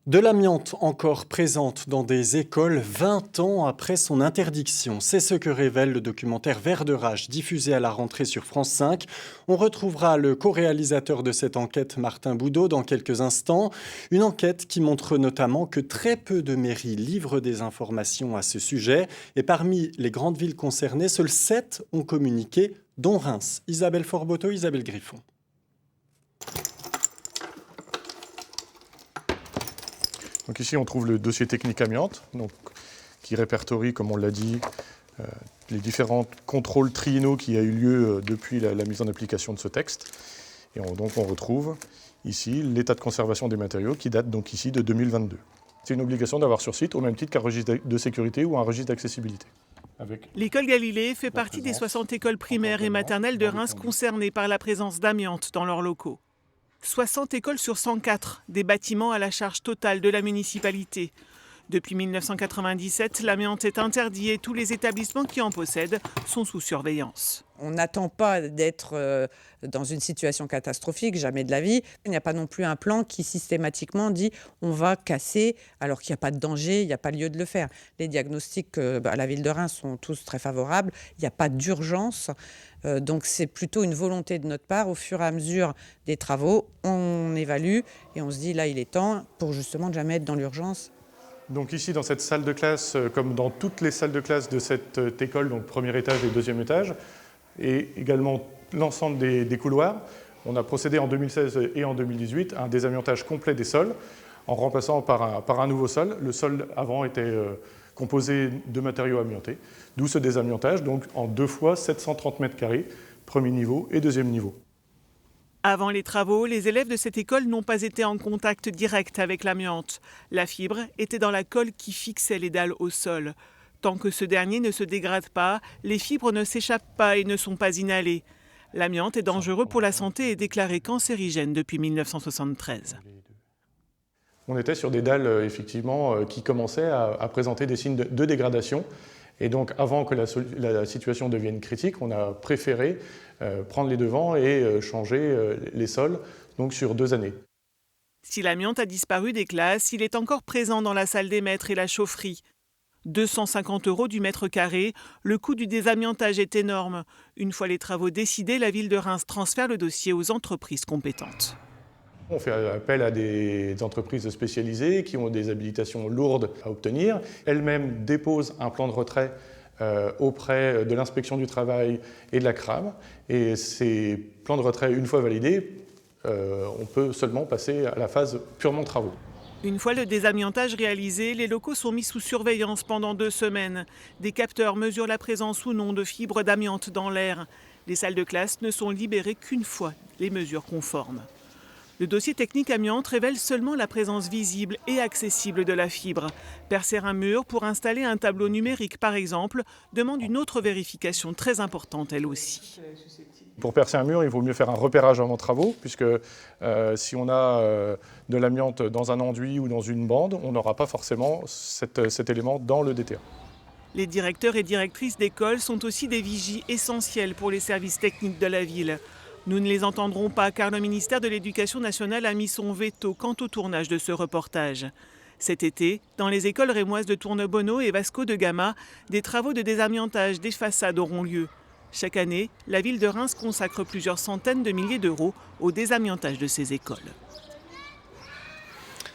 De l'amiante encore présente dans des écoles 20 ans après son interdiction. C'est ce que révèle le documentaire Vert de rage, diffusé à la rentrée sur France 5. On retrouvera le co-réalisateur de cette enquête, Martin Boudot, dans quelques instants. Une enquête qui montre notamment que très peu de mairies livrent des informations à ce sujet. Et parmi les grandes villes concernées, seules 7 ont communiqué, dont Reims. Isabelle Forboto, Isabelle Griffon. Donc ici, on trouve le dossier technique amiante, qui répertorie, comme on l'a dit, les différents contrôles triennaux qui a eu lieu depuis la mise en application de ce texte. Et donc on retrouve ici l'état de conservation des matériaux qui date donc ici de 2022. C'est une obligation d'avoir sur site au même titre qu'un registre de sécurité ou un registre d'accessibilité. L'école Galilée fait partie des 60 écoles primaires et maternelles de Reims concernées par la présence d'amiante dans leurs locaux. 60 écoles sur 104, des bâtiments à la charge totale de la municipalité. Depuis 1997, l'amiante est interdit et tous les établissements qui en possèdent sont sous surveillance. On n'attend pas d'être dans une situation catastrophique, jamais de la vie. Il n'y a pas non plus un plan qui systématiquement dit on va casser alors qu'il n'y a pas de danger, il n'y a pas lieu de le faire. Les diagnostics à la ville de Reims sont tous très favorables, il n'y a pas d'urgence. Donc c'est plutôt une volonté de notre part. Au fur et à mesure des travaux, on évalue et on se dit là il est temps pour justement ne jamais être dans l'urgence. Donc ici, dans cette salle de classe, comme dans toutes les salles de classe de cette école, donc premier étage et deuxième étage, et également l'ensemble des couloirs, on a procédé en 2016 et en 2018 à un désamiantage complet des sols, en remplaçant par un nouveau sol. Le sol avant était composé de matériaux amiantés, d'où ce désamiantage, donc en 2 fois 730 mètres carrés, premier niveau et deuxième niveau. Avant les travaux, les élèves de cette école n'ont pas été en contact direct avec l'amiante. La fibre était dans la colle qui fixait les dalles au sol. Tant que ce dernier ne se dégrade pas, les fibres ne s'échappent pas et ne sont pas inhalées. L'amiante est dangereux pour la santé et déclaré cancérigène depuis 1973. On était sur des dalles effectivement qui commençaient à présenter des signes de dégradation. Et donc, avant que la situation devienne critique, on a préféré prendre les devants et changer les sols donc sur 2 années. Si l'amiante a disparu des classes, il est encore présent dans la salle des maîtres et la chaufferie. 250 € du mètre carré, le coût du désamiantage est énorme. Une fois les travaux décidés, la ville de Reims transfère le dossier aux entreprises compétentes. On fait appel à des entreprises spécialisées qui ont des habilitations lourdes à obtenir. Elles-mêmes déposent un plan de retrait auprès de l'inspection du travail et de la CRAM. Et ces plans de retrait, une fois validés, on peut seulement passer à la phase purement travaux. Une fois le désamiantage réalisé, les locaux sont mis sous surveillance pendant 2 semaines. Des capteurs mesurent la présence ou non de fibres d'amiante dans l'air. Les salles de classe ne sont libérées qu'une fois les mesures conformes. Le dossier technique amiante révèle seulement la présence visible et accessible de la fibre. Percer un mur pour installer un tableau numérique, par exemple, demande une autre vérification très importante, elle aussi. Pour percer un mur, il vaut mieux faire un repérage avant travaux, puisque si on a de l'amiante dans un enduit ou dans une bande, on n'aura pas forcément cet élément dans le DTA. Les directeurs et directrices d'école sont aussi des vigies essentielles pour les services techniques de la ville. Nous ne les entendrons pas car le ministère de l'Éducation nationale a mis son veto quant au tournage de ce reportage. Cet été, dans les écoles rémoises de Tournebonneau et Vasco de Gama, des travaux de désamiantage des façades auront lieu. Chaque année, la ville de Reims consacre plusieurs centaines de milliers d'euros au désamiantage de ces écoles.